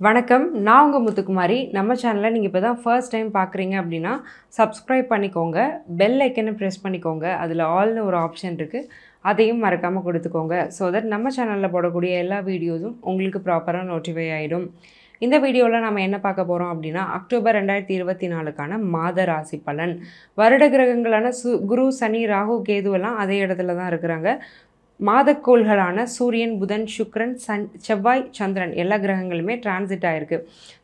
வணக்கம். நான் உங்க முத்துக்குமாரி. நம்ம சேனலை நீங்க இப்போ தான் ஃபர்ஸ்ட் டைம் பார்க்குறீங்க அப்படின்னா, சப்ஸ்கிரைப் பண்ணிக்கோங்க. பெல் ஐக்கனை ப்ரெஸ் பண்ணிக்கோங்க. அதில் ஆல்னு ஒரு ஆப்ஷன் இருக்குது. அதையும் மறக்காமல் கொடுத்துக்கோங்க. ஸோ தட் நம்ம சேனலில் போடக்கூடிய எல்லா வீடியோஸும் உங்களுக்கு ப்ராப்பராக நோட்டிஃபை ஆகிடும். இந்த வீடியோவில் நம்ம என்ன பார்க்க போகிறோம் அப்படின்னா, அக்டோபர் 2024க்கான மாத ராசி பலன். வருட கிரகங்களான குரு, சனி, ராகு, கேதுவெல்லாம் அதே இடத்துல தான் இருக்கிறாங்க. மாதக்கோள்களான சூரியன், புதன், சுக்கிரன், செவ்வாய், சந்திரன் எல்லா கிரகங்களுமே டிரான்சிட் ஆகிருக்கு.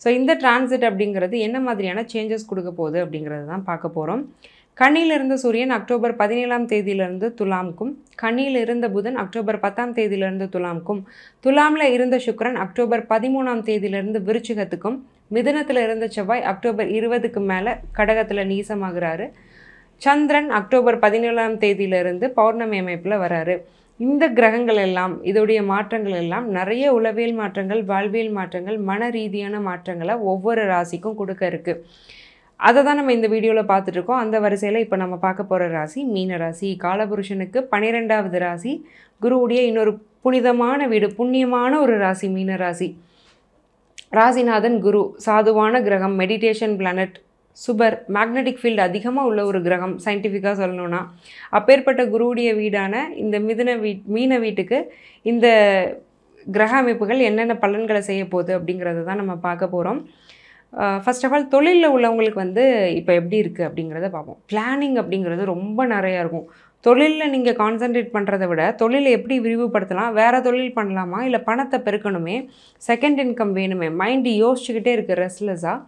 ஸோ இந்த டிரான்சிட் அப்படிங்கிறது என்ன மாதிரியான சேஞ்சஸ் கொடுக்க போகுது அப்படிங்கிறது தான் பார்க்க போகிறோம். கன்னியில் இருந்த சூரியன் அக்டோபர் 17ஆம் தேதியிலிருந்து துலாமுக்கும், கன்னியில் இருந்த புதன் அக்டோபர் 10ஆம் தேதியிலிருந்து துலாமுக்கும், துலாமில் இருந்த சுக்கிரன் அக்டோபர் 13ஆம் தேதியிலிருந்து விருச்சிகத்துக்கும், மிதுனத்தில் இருந்த செவ்வாய் அக்டோபர் 20க்கு மேலே கடகத்தில் நீசமாகிறாரு. சந்திரன் அக்டோபர் 17ஆம் தேதியிலிருந்து பௌர்ணமி அமைப்பில் வராரு. இந்த கிரகங்கள் எல்லாம், இதோடைய மாற்றங்கள் எல்லாம் நிறைய உளவியல் மாற்றங்கள், வாழ்வியல் மாற்றங்கள், மன ரீதியான மாற்றங்களை ஒவ்வொரு ராசிக்கும் கொடுக்க இருக்குது. அதை தான் நம்ம இந்த வீடியோவில் பார்த்துட்ருக்கோம். அந்த வரிசையில் இப்போ நம்ம பார்க்க போகிற ராசி மீன ராசி. காலபுருஷனுக்கு 12வது ராசி, குருவுடைய இன்னொரு புனிதமான வீடு, புண்ணியமான ஒரு ராசி மீன ராசி. ராசிநாதன் குரு, சாதுவான கிரகம், மெடிடேஷன் பிளானட், சுபர், மேக்னெட்டிக் ஃபீல்டு அதிகமாக உள்ள ஒரு கிரகம் சயின்டிஃபிக்காக சொல்லணுன்னா. அப்பேற்பட்ட குருவுடைய வீடான இந்த மீன வீட்டுக்கு இந்த கிரக அமைப்புகள் என்னென்ன பலன்களை செய்ய போகுது அப்படிங்கிறத தான் நம்ம பார்க்க போகிறோம். ஃபர்ஸ்ட் ஆஃப் ஆல் தொழிலில் உள்ளவங்களுக்கு இப்போ எப்படி இருக்குது அப்படிங்கிறத பார்ப்போம். பிளானிங் அப்படிங்கிறது ரொம்ப நிறையா இருக்கும். தொழிலில் நீங்கள் கான்சன்ட்ரேட் பண்ணுறதை விட தொழிலை எப்படி விரிவுபடுத்தலாம், வேறு தொழில் பண்ணலாமா, இல்லை பணத்தை பெருக்கணுமே, செகண்ட் இன்கம் வேணுமே, மைண்டு யோசிச்சுக்கிட்டே இருக்குது ரெஸ்ட்லெஸ்ஸாக.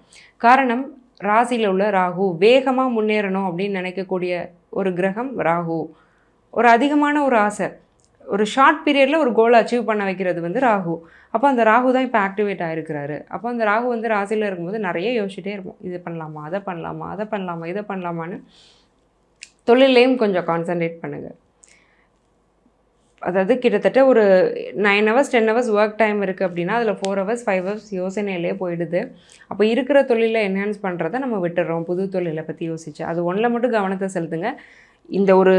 காரணம், ராசியில் உள்ள ராகு வேகமாக முன்னேறணும் அப்படின்னு நினைக்கக்கூடிய ஒரு கிரகம் ராகு. ஒரு அதிகமான ஒரு ஆசை, ஒரு ஷார்ட் பீரியடில் ஒரு கோலை அச்சீவ் பண்ண வைக்கிறது ராகு. அப்போ அந்த ராகு தான் இப்போ ஆக்டிவேட் ஆகிருக்கிறாரு. அப்போ அந்த ராகு ராசியில் இருக்கும்போது நிறைய யோசிச்சுட்டே இருக்கும். இது பண்ணலாமா, அதை பண்ணலாமா, அதை பண்ணலாமா, இதை பண்ணலாமான்னு. தொழிலையும் கொஞ்சம் கான்சன்ட்ரேட் பண்ணுங்கள். அதாவது கிட்டத்தட்ட ஒரு 9 hours 10 hours ஒர்க் டைம் இருக்குது அப்படின்னா அதில் 4 hours 5 hours யோசனையிலே போயிடுது. அப்போ இருக்கிற தொழிலை என்ஹான்ஸ் பண்ணுறதை நம்ம விட்டுடுறோம். புது தொழிலை பற்றி யோசிச்சு அது ஒன்றில் மட்டும் கவனத்தை செலுத்துங்க. இந்த ஒரு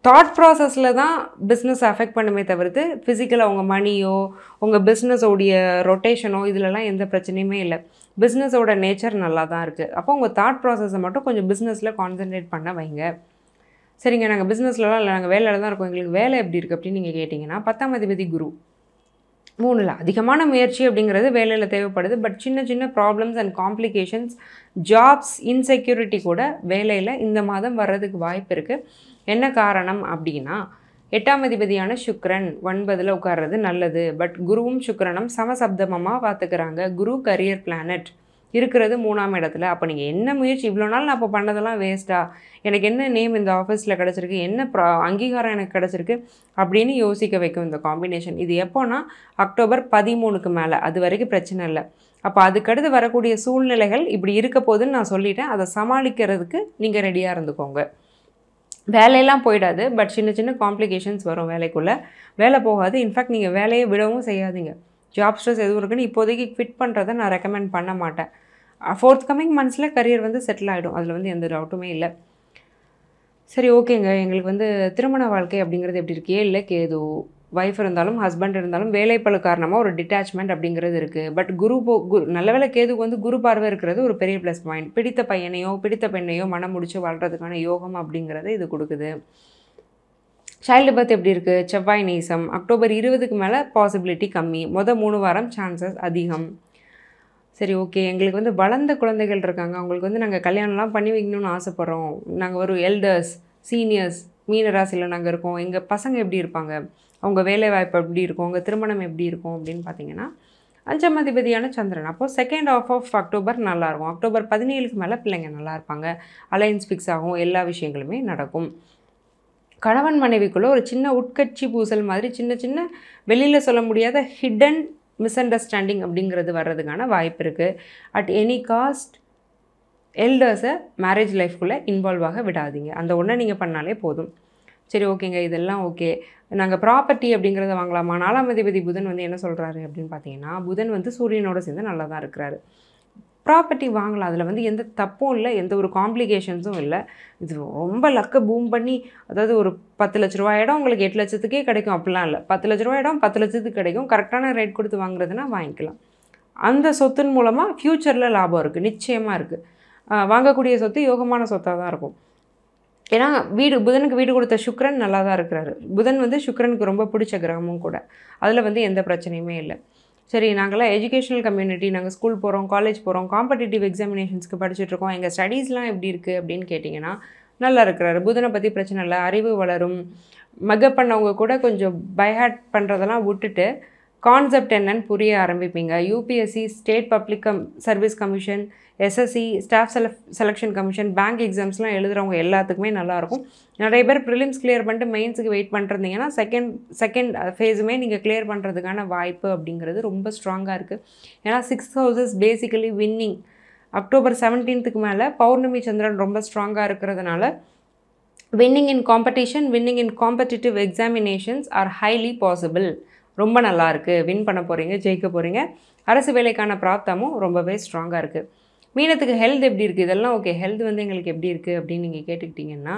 தாட் ப்ராசஸில் தான் பிஸ்னஸ் அஃபெக்ட் பண்ணுமே தவிர்த்து ஃபிசிக்கலாக உங்கள் மணியோ உங்கள் பிஸ்னஸோடைய ரொட்டேஷனோ இதிலலாம் எந்த பிரச்சனையுமே இல்லை. பிஸ்னஸோட நேச்சர் நல்லா தான் இருக்குது. அப்போ உங்கள் தாட் ப்ராசஸை மட்டும் கொஞ்சம் பிஸ்னஸில் கான்சன்ட்ரேட் பண்ண வைங்க. சரிங்க, நாங்கள் பிஸ்னஸ்லலாம் இல்லை, நாங்கள் வேலையில் தான் இருக்கோம், எங்களுக்கு வேலை எப்படி இருக்குது அப்படின்னு நீங்கள் கேட்டிங்கன்னா, 10ஆம் அதிபதி குரு 3ல் அதிகமான முயற்சி அப்படிங்கிறது வேலையில் தேவைப்படுது. பட் சின்ன சின்ன problems and complications, jobs insecurity கூட வேலையில் இந்த மாதம் வர்றதுக்கு வாய்ப்பு இருக்குது. என்ன காரணம் அப்படின்னா, 8ஆம் அதிபதியான சுக்கிரன் 9ல் உட்கார்றது நல்லது. பட் குருவும் சுக்கிரனும் சமசப்தமமாக பார்த்துக்கிறாங்க. குரு கரியர் பிளானட் இருக்கிறது 3ஆம் இடத்துல. அப்போ நீங்கள் என்ன முயற்சி, இவ்வளோ நாள் நான் அப்போ பண்ணதெல்லாம் வேஸ்ட்டா, எனக்கு என்ன நேம் இந்த ஆஃபீஸில் கிடச்சிருக்கு, என்ன அங்கீகாரம் எனக்கு கிடச்சிருக்கு அப்படின்னு யோசிக்க வைக்கும் இந்த காம்பினேஷன். இது எப்போனா அக்டோபர் 13க்கு மேலே, அது வரைக்கும் பிரச்சனை இல்லை. அப்போ அதுக்கடுத்து வரக்கூடிய சூழ்நிலைகள் இப்படி இருக்க போதுன்னு நான் சொல்லிட்டேன். அதை சமாளிக்கிறதுக்கு நீங்கள் ரெடியாக இருந்துக்கோங்க. வேலையெல்லாம் போயிடாது, பட் சின்ன சின்ன காம்ப்ளிகேஷன்ஸ் வரும் வேலைக்குள்ளே. வேலை போகாது. இன்ஃபேக்ட் நீங்கள் வேலையை விடவும் செய்யாதீங்க. ஜாப் ஸ்ட்ரெஸ் எதுவும் இருக்குன்னு இப்போதைக்கு குவிட் பண்ணுறதை நான் ரெக்கமெண்ட் பண்ண மாட்டேன். ஃபோர்த் கமிங் மந்த்ஸில் கரியர் செட்டில் ஆகிடும். அதில் எந்த டவுட்டுமே இல்லை. சரி, ஓகேங்க. எங்களுக்கு திருமண வாழ்க்கை அப்படிங்கிறது எப்படி இருக்குது? இல்லை கேது, ஒய்ஃப் இருந்தாலும் ஹஸ்பண்ட் இருந்தாலும் வேலைப்பளு காரணமாக ஒரு டிட்டாச்மெண்ட் அப்படிங்கிறது இருக்குது. பட் குரு நல்ல வேலை கேதுக்கு குரு பார்வை இருக்கிறது ஒரு பெரிய ப்ளஸ் பாயிண்ட். பிடித்த பையனையோ பிடித்த பெண்ணையோ மனம் முடிச்சு வாழ்கிறதுக்கான யோகம் அப்படிங்கிறது இது கொடுக்குது. சைல்டு பர்த் எப்படி இருக்குது? செவ்வாய் நீசம். அக்டோபர் 20க்கு மேலே பாசிபிலிட்டி கம்மி. 3 வாரம் சான்சஸ் அதிகம். சரி, ஓகே. எங்களுக்கு வளர்ந்த குழந்தைகள் இருக்காங்க. அவங்களுக்கு நாங்கள் கல்யாணம்லாம் பண்ணி வைக்கணும்னு ஆசைப்பட்றோம். நாங்கள் ஒரு எல்டர்ஸ், சீனியர்ஸ் மீன ராசியில் நாங்கள் இருக்கோம். எங்கள் பசங்க எப்படி இருப்பாங்க, அவங்க வேலை வாய்ப்பு எப்படி இருக்கும், அவங்க திருமணம் எப்படி இருக்கும் அப்படின்னு பார்த்தீங்கன்னா, 5ஆம் அதிபதியான சந்திரன். அப்போது செகண்ட் ஹாஃப் ஆஃப் அக்டோபர் நல்லாயிருக்கும். அக்டோபர் 17க்கு மேலே பிள்ளைங்க நல்லா இருப்பாங்க. அலையன்ஸ் ஃபிக்ஸ் ஆகும். எல்லா விஷயங்களுமே நடக்கும். கணவன் மனைவிக்குள்ளே ஒரு சின்ன உட்கட்சி பூசல் மாதிரி சின்ன சின்ன வெளியில் சொல்ல முடியாத ஹிடன் மிஸ் அண்டர்ஸ்டாண்டிங் அப்படிங்கிறது வர்றதுக்கான வாய்ப்பு இருக்குது. அட் எனி காஸ்ட் எல்டர்ஸை மேரேஜ் லைஃப்குள்ளே இன்வால்வ் ஆக விடாதீங்க. அந்த ஒன்றை நீங்கள் பண்ணாலே போதும். சரி, ஓகேங்க. இதெல்லாம் ஓகே. நாங்கள் ப்ராப்பர்ட்டி அப்படிங்கிறத வாங்கலாமா? 4ஆம் அதிபதி புதன் என்ன சொல்கிறாரு அப்படின்னு பார்த்தீங்கன்னா, புதன் சூரியனோட சேர்ந்து நல்லா தான் இருக்கிறாரு. ப்ராப்பர்ட்டி வாங்கலாம். அதில் எந்த தப்பும் இல்லை, எந்த ஒரு காம்ப்ளிகேஷன்ஸும் இல்லை. இது ரொம்ப லக்கை பூம் பண்ணி, அதாவது ஒரு 10 லட்ச ரூபா இடம் உங்களுக்கு 8 லட்சத்துக்கே கிடைக்கும் அப்படிலாம் இல்லை. 10 லட்ச ரூபா இடம் 10 லட்சத்துக்கு கிடைக்கும். கரெக்டான ரேட் கொடுத்து வாங்குறதுனா வாங்கிக்கலாம். அந்த சொத்தின் மூலமாக ஃப்யூச்சரில் லாபம் இருக்குது, நிச்சயமாக இருக்குது. வாங்கக்கூடிய சொத்து யோகமான சொத்தாக தான் இருக்கும். ஏன்னா புதனுக்கு வீடு கொடுத்த சுக்கிரன் நல்லா தான் இருக்கிறாரு. புதன் வந்து சுக்கிரனுக்கு ரொம்ப பிடிச்ச கிரகமும் கூட. அதில் வந்து எந்த பிரச்சனையுமே இல்லை. சரி, நாங்களாம் எஜுகேஷனல் கம்யூனிட்டி, நாங்கள் ஸ்கூல் போகிறோம், காலேஜ் போகிறோம், காம்படிட்டிவ் எக்ஸாமினேஷன்ஸ்க்கு படிச்சுட்ருக்கோம், எங்கள் ஸ்டடீஸ்லாம் எப்படி இருக்குது அப்படின்னு கேட்டிங்கன்னா நல்லா இருக்கிறாரு. புதனை பற்றி பிரச்சனை இல்லை, அறிவு வளரும். மக்கப் பண்ணவங்க கூட கொஞ்சம் பைஹார்ட் பண்ணுறதெல்லாம் விட்டுட்டு கான்செப்ட் என்னன்னு புரிய ஆரம்பிப்பீங்க. UPSC, state public service commission, SSC, staff selection commission, bank எக்ஸாம்ஸ்லாம் எழுதுகிறவங்க எல்லாத்துக்குமே நல்லாயிருக்கும். நிறைய பேர் ப்ரிலிம்ஸ் கிளியர் பண்ணிட்டு மெயின்ஸுக்கு வெயிட் பண்ணிருந்தீங்கன்னா செகண்ட் ஃபேஸுமே நீங்கள் கிளியர் பண்ணுறதுக்கான வாய்ப்பு அப்படிங்கிறது ரொம்ப ஸ்ட்ராங்காக இருக்குது. ஏன்னா 6th houses basically winning. October 17க்கு மேலே பௌர்ணமி சந்திரன் ரொம்ப ஸ்ட்ராங்காக இருக்கிறதுனால winning in competition, winning in competitive examinations are highly possible. ரொம்ப நல்லா இருக்குது, வின் பண்ண போகிறீங்க, ஜெயிக்க போகிறீங்க. அரசு வேலைக்கான பிராப்தமும் ரொம்பவே ஸ்ட்ராங்காக இருக்குது. மீனத்துக்கு ஹெல்த் எப்படி இருக்குது? இதெல்லாம் ஓகே. ஹெல்த் வந்து எங்களுக்கு எப்படி இருக்குது அப்படின்னு நீங்கள் கேட்டுக்கிட்டிங்கன்னா,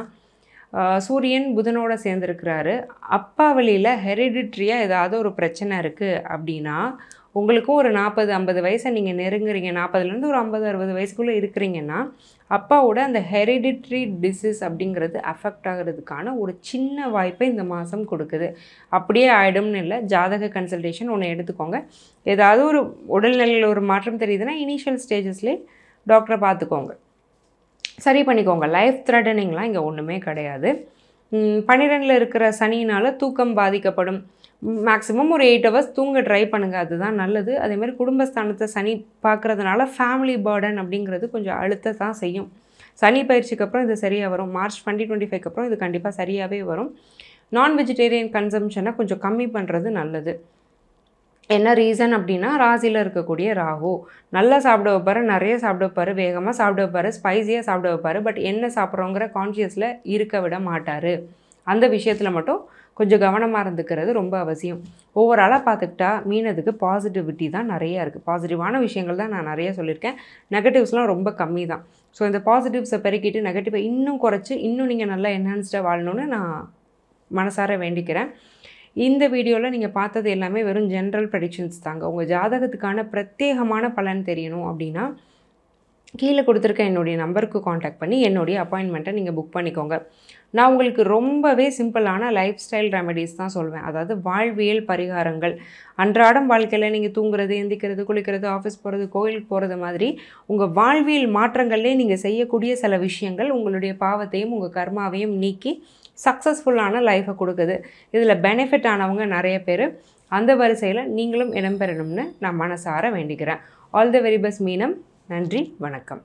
சூரியன் புதனோட சேர்ந்துருக்கிறாரு. அப்பா வழியில் ஹெரிடிட்ரியாக ஏதாவது ஒரு பிரச்சனை இருக்குது அப்படின்னா, உங்களுக்கும் ஒரு 40-50 வயசை நீங்கள் நெருங்குறீங்க, 40லேருந்து ஒரு 50-60 வயசுக்குள்ளே இருக்கிறீங்கன்னா, அப்பாவோட அந்த ஹெரிடிட்ரி டிசீஸ் அப்படிங்கிறது அஃபெக்ட் ஆகிறதுக்கான ஒரு சின்ன வாய்ப்பை இந்த மாதம் கொடுக்குது. அப்படியே ஆகிடும்னு இல்லை, ஜாதக கன்சல்டேஷன் ஒன்று எடுத்துக்கோங்க. ஏதாவது ஒரு உடல்நிலையில் ஒரு மாற்றம் தெரியுதுன்னா இனிஷியல் ஸ்டேஜஸ்லேயே டாக்டரை பார்த்துக்கோங்க, சரி பண்ணிக்கோங்க. லைஃப் த்ரெட்டனிங்லாம் இங்கே ஒன்றுமே கிடையாது. 12ல் இருக்கிற சனினால் தூக்கம் பாதிக்கப்படும். மேக்ஸிமம் ஒரு 8 hours தூங்க ட்ரை பண்ணுங்கள், அதுதான் நல்லது. அதேமாதிரி குடும்பஸ்தானத்தை சனி பார்க்குறதுனால ஃபேமிலி பர்டன் அப்படிங்கிறது கொஞ்சம் அழுத்த தான் செய்யும். சனி பயிற்சிக்கு அப்புறம் இது சரியாக வரும். மார்ச் 2025க்கு அப்புறம் இது கண்டிப்பாக சரியாகவே வரும். நான் வெஜிடேரியன் கன்சம்ஷனை கொஞ்சம் கம்மி பண்ணுறது நல்லது. என்ன ரீசன் அப்படின்னா, ராசியில் இருக்கக்கூடிய ராகு நல்லா சாப்பிட வைப்பார், நிறைய சாப்பிட வைப்பார், வேகமாக சாப்பிட வைப்பார், ஸ்பைஸியாக சாப்பிட வைப்பார். பட் என்ன சாப்பிட்றோங்கிற கான்ஷியஸில் இருக்க விட மாட்டார். அந்த விஷயத்தில் மட்டும் கொஞ்சம் கவனமாக இருந்துக்கிறது ரொம்ப அவசியம். ஓவராலாக பார்த்துக்கிட்டா மீனதுக்கு பாசிட்டிவிட்டி தான் நிறையா இருக்குது. பாசிட்டிவான விஷயங்கள் தான் நான் நிறைய சொல்லியிருக்கேன். நெகட்டிவ்ஸ்லாம் ரொம்ப கம்மி தான். ஸோ இந்த பாசிட்டிவ்ஸை பெருக்கிட்டு நெகட்டிவை இன்னும் குறைச்சி இன்னும் நீங்கள் நல்லா என்ஹான்ஸ்டாக வாழணும்னு நான் மனசார வேண்டிக்கிறேன். இந்த வீடியோவில் நீங்கள் பார்த்தது எல்லாமே வெறும் ஜென்ரல் ப்ரெடிக்ஷன்ஸ் தாங்க. உங்கள் ஜாதகத்துக்கான பிரத்யேகமான பலன் தெரியணும் அப்படின்னா கீழே கொடுத்துருக்க என்னுடைய நம்பருக்கு காண்டாக்ட் பண்ணி என்னுடைய அப்பாயின்மெண்ட்டை நீங்கள் புக் பண்ணிக்கோங்க. நான் உங்களுக்கு ரொம்பவே சிம்பிளான லைஃப் ஸ்டைல் ரெமெடிஸ் தான் சொல்வேன். அதாவது வாழ்வியல் பரிகாரங்கள். அன்றாடம் வாழ்க்கையில் நீங்கள் தூங்குறது, எந்திக்கிறது, குளிக்கிறது, ஆஃபீஸ் போகிறது, கோயிலுக்கு போகிறது மாதிரி உங்கள் வாழ்வியல் மாற்றங்கள்லேயே நீங்கள் செய்யக்கூடிய சில விஷயங்கள் உங்களுடைய பாவத்தையும் உங்கள் கர்மாவையும் நீக்கி சக்ஸஸ்ஃபுல்லான லைஃப்பை கொடுக்குது. இதில் பெனிஃபிட் ஆனவங்க நிறைய பேர். அந்த வரிசையில் நீங்களும் இடம்பெறணும்னு நான் மனசார வேண்டிக்கிறேன். ஆல் தி வெரி பெஸ்ட் மீனம். நன்றி, வணக்கம்.